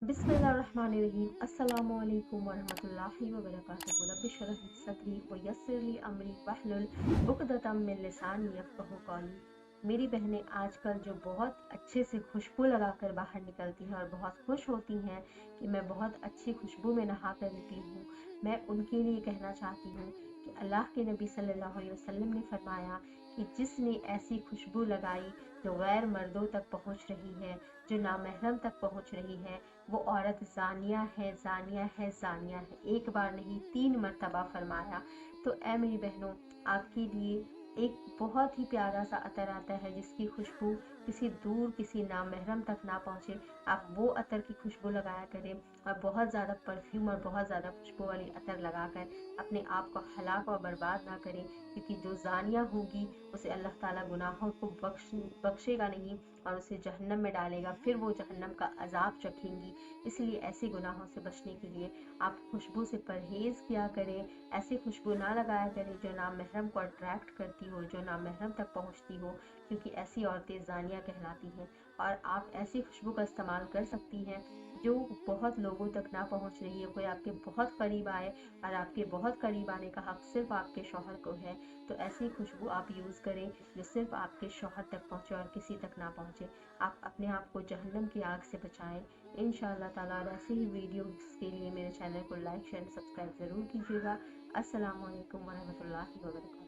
बिस्मिल्लाहिर्रहमानिर्रहीम। अस्सलामु अलैकुम वरहमतुल्लाहि वबरकातुहू। रब्बि इश्रह ली सदरी व यस्सिर ली अमरी वहलुल उक़दतम मिन लिसानी यफ़क़हू क़ौली। मेरी बहनें आजकल जो बहुत अच्छे से खुशबू लगाकर बाहर निकलती हैं और बहुत खुश होती हैं कि मैं बहुत अच्छी खुशबू में नहा कर निकली हूँ, मैं उनके लिए कहना चाहती हूँ कि अल्लाह के नबी सल्लल्लाहु अलैहि वसल्लम ने फरमाया कि जिसने ऐसी खुशबू लगाई जो गैर मर्दों तक पहुँच रही है, जो नामहरम तक पहुँच रही है, वो औरत ज़ानिया है, ज़ानिया है, ज़ानिया है। एक बार नहीं 3 मरतबा फरमाया। तो ऐ मेरी बहनों, आपके लिए एक बहुत ही प्यारा सा अतर आता है जिसकी खुशबू किसी दूर किसी नामहरम तक ना पहुँचे। आप वो अतर की खुशबू लगाया करें और बहुत ज़्यादा परफ्यूम और बहुत ज़्यादा खुशबू वाली अतर लगाकर अपने आप को हलाक और बर्बाद ना करें, क्योंकि जो ज़ानिया होगी उसे अल्लाह ताला गुनाहों को बख्शेगा नहीं और उसे जहन्नम में डालेगा, फिर वो जहन्नम का अजाब चखेंगी। इसलिए ऐसे गुनाहों से बचने के लिए आप खुशबू से परहेज़ किया करें। ऐसी खुशबू ना लगाया करें जो नामहरम को अट्रैक्ट करती हो, जो नामहरम तक पहुंचती हो, क्योंकि ऐसी औरतें ज़ानिया कहलाती हैं। और आप ऐसी खुशबू का इस्तेमाल कर सकती हैं जो बहुत लोगों तक ना पहुंच रही है। कोई आपके बहुत करीब आए और आपके बहुत करीब आने का हक सिर्फ आपके शौहर को है, तो ऐसी खुशबू आप यूज़ करें जो सिर्फ आपके शौहर तक पहुंचे और किसी तक ना पहुंचे। आप अपने आप को जहन्नम की आग से बचाएं इंशाअल्लाह ताला। और ऐसे ही वीडियोस के लिए मेरे चैनल को लाइक शेयर सब्सक्राइब ज़रूर कीजिएगा। अस्सलामु अलैकुम वरहमतुल्लाहि वबरकातुहू।